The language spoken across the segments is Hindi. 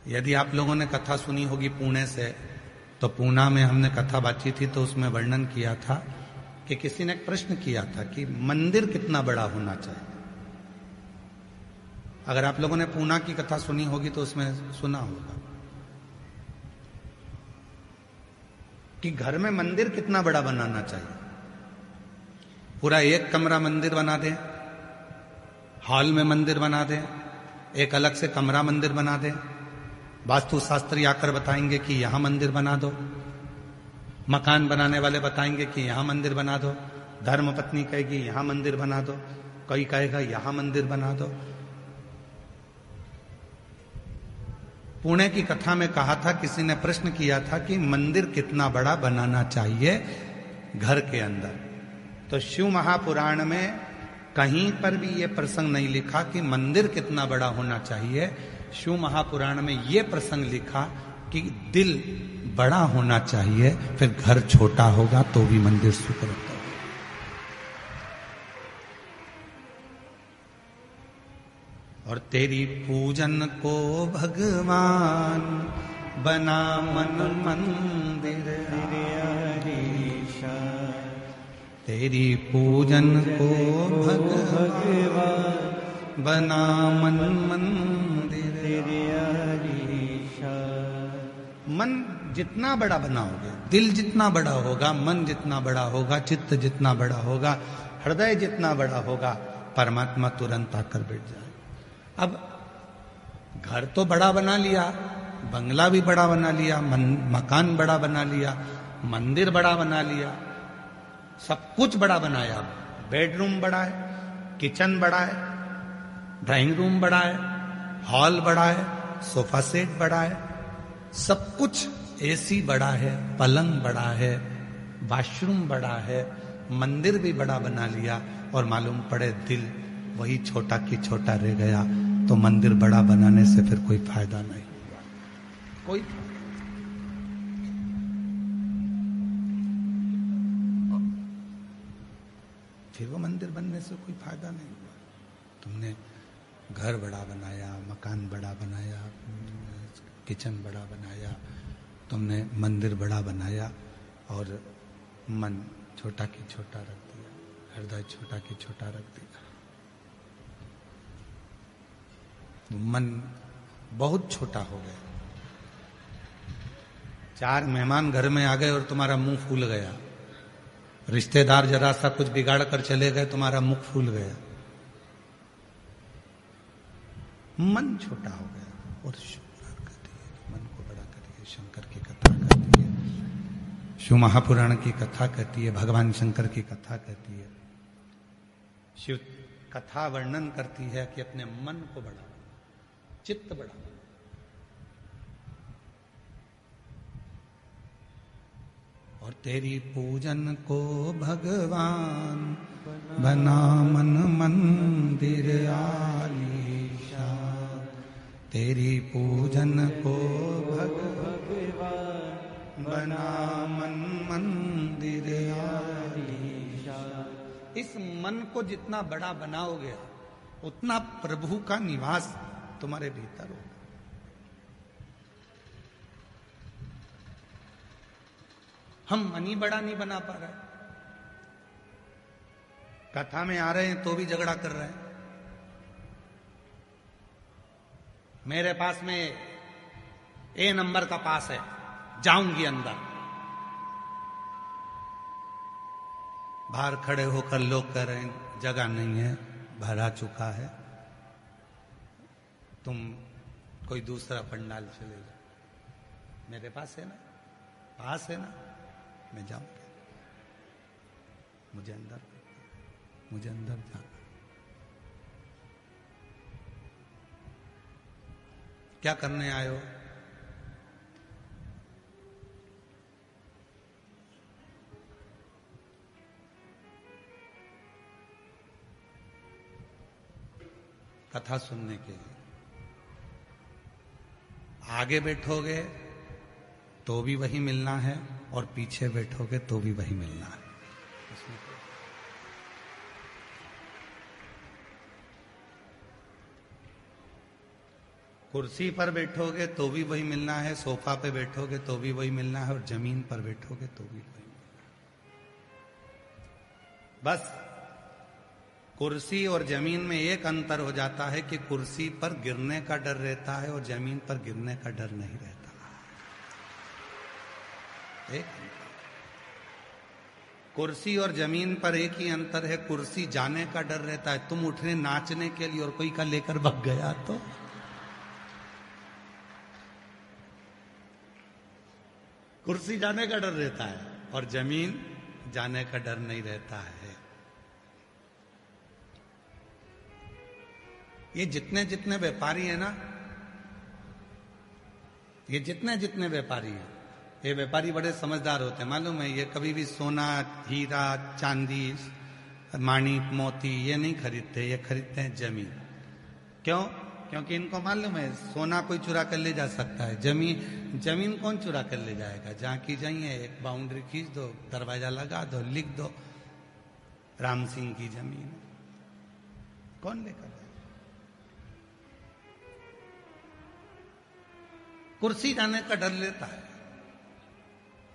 यदि आप लोगों ने कथा सुनी होगी पुणे से, तो पूना में हमने कथा बातचीत थी तो उसमें वर्णन किया था कि किसी ने एक प्रश्न किया था कि मंदिर कितना बड़ा होना चाहिए। अगर आप लोगों ने पूना की कथा सुनी होगी तो उसमें सुना होगा कि घर में मंदिर कितना बड़ा बनाना चाहिए। पूरा एक कमरा मंदिर बना दें, हॉल में मंदिर बना दें, एक अलग से कमरा मंदिर बना दें, वास्तुशास्त्री आकर बताएंगे कि यहां मंदिर बना दो, मकान बनाने वाले बताएंगे कि यहां मंदिर बना दो, धर्मपत्नी कहेगी यहां मंदिर बना दो, कोई कहेगा यहां मंदिर बना दो। पुणे की कथा में कहा था, किसी ने प्रश्न किया था कि मंदिर कितना बड़ा बनाना चाहिए घर के अंदर। तो शिव महापुराण में कहीं पर भी यह प्रसंग नहीं लिखा कि मंदिर कितना बड़ा होना चाहिए। शिव महापुराण में यह प्रसंग लिखा कि दिल बड़ा होना चाहिए, फिर घर छोटा होगा तो भी मंदिर सुकृत होगा। और तेरी पूजन को भगवान बना मन मंदिर, तेरी पूजन को भगवान बना मन मंदिर। मन जितना बड़ा बनाओगे, दिल जितना बड़ा होगा, मन जितना बड़ा होगा, चित्त जितना बड़ा होगा, हृदय जितना बड़ा होगा, परमात्मा तुरंत आकर बैठ जाए। अब घर तो बड़ा बना लिया, बंगला भी बड़ा बना लिया, मकान बड़ा बना लिया, मंदिर बड़ा बना लिया, सब कुछ बड़ा बनाया। बेडरूम बड़ा है, किचन बड़ा है, ड्राइंग रूम बड़ा है, हॉल बड़ा है, सोफा सेट बड़ा है, सब कुछ, एसी बड़ा है, पलंग बड़ा है, वॉशरूम बड़ा है, मंदिर भी बड़ा बना लिया, और मालूम पड़े दिल वही छोटा की छोटा रह गया, तो मंदिर बड़ा बनाने से फिर कोई फायदा नहीं हुआ, कोई। फिर वो मंदिर बनने से कोई फायदा नहीं हुआ। तुमने घर बड़ा बनाया, मकान बड़ा बनाया, किचन बड़ा बनाया, तुमने मंदिर बड़ा बनाया, और मन छोटा की छोटा रख दिया, हृदय छोटा की छोटा रख दिया। मन बहुत छोटा हो गया। 4 मेहमान घर में आ गए और तुम्हारा मुंह फूल गया, रिश्तेदार जरा सा कुछ बिगाड़ कर चले गए, तुम्हारा मुख फूल गया, मन छोटा हो गया। और मन को बड़ा करिए, शंकर की कथा कहती है, शिव महापुराण की कथा कहती है, भगवान शंकर की कथा कहती है। शिव कथा वर्णन करती है कि अपने मन को बड़ा, चित्त बड़ा। और तेरी पूजन को भगवान बना मन मंदिर आलीशान, तेरी पूजन को भगवान बना मन मंदिर आलीशान। इस मन को जितना बड़ा बनाओगे, उतना प्रभु का निवास तुम्हारे भीतर होगा। हम मन ही बड़ा नहीं बना पा रहे, कथा में आ रहे हैं तो भी झगड़ा कर रहे हैं। मेरे पास में ए नंबर का पास है, जाऊंगी अंदर। बाहर खड़े होकर लोग कह रहे हैं जगह नहीं है, भरा चुका है, तुम कोई दूसरा पंडाल चले जाओ। मेरे पास है ना, पास है ना, मैं जाऊंगा, मुझे अंदर जाना। क्या करने आए हो? कथा सुनने के लिए। आगे बैठोगे तो भी वही मिलना है, और पीछे बैठोगे तो भी वही मिलना है। कुर्सी पर बैठोगे तो भी वही मिलना है, सोफा पे बैठोगे तो भी वही मिलना है, और जमीन पर बैठोगे तो भी वही मिलना है। बस कुर्सी और जमीन में एक अंतर हो जाता है कि कुर्सी पर गिरने का डर रहता है और जमीन पर गिरने का डर नहीं रहता। एक कुर्सी और जमीन पर एक ही अंतर है, कुर्सी जाने का डर रहता है, तुम उठने नाचने के लिए और कोई का लेकर भाग गया तो। कुर्सी जाने का डर रहता है और जमीन जाने का डर नहीं रहता है। ये जितने जितने व्यापारी है ना, ये जितने जितने व्यापारी हैं, ये व्यापारी बड़े समझदार होते हैं, मालूम है। ये कभी भी सोना, हीरा, चांदी, माणिक, मोती ये नहीं खरीदते, ये खरीदते हैं जमीन। क्यों? क्योंकि इनको मालूम है सोना कोई चुरा कर ले जा सकता है, जमीन कौन चुरा कर ले जाएगा। जहां की जाइए एक बाउंड्री खींच दो, दरवाजा लगा दो, लिख दो राम सिंह की जमीन, कौन लेकर जाएगा। कुर्सी जाने का डर लेता है।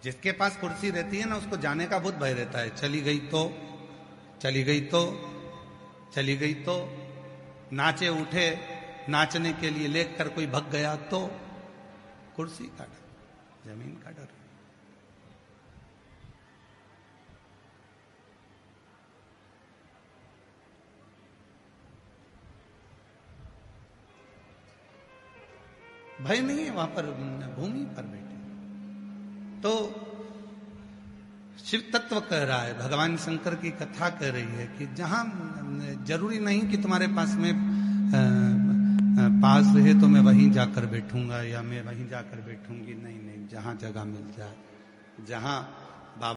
जिसके पास कुर्सी रहती है ना, उसको जाने का बहुत भय रहता है। चली गई तो, चली गई तो, चली गई तो, नाचे उठे नाचने के लिए लेकर कोई भग गया तो। कुर्सी का डर, जमीन का डर। भय नहीं है वहां पर, भूमि पर बैठे। तो शिव तत्व कह रहा है, भगवान शंकर की कथा कह रही है कि जहां जरूरी नहीं कि तुम्हारे पास में पास है तो मैं वहीं जाकर बैठूंगा या मैं वहीं जाकर बैठूंगी, नहीं नहीं, जहां जगह मिल जाए, जहां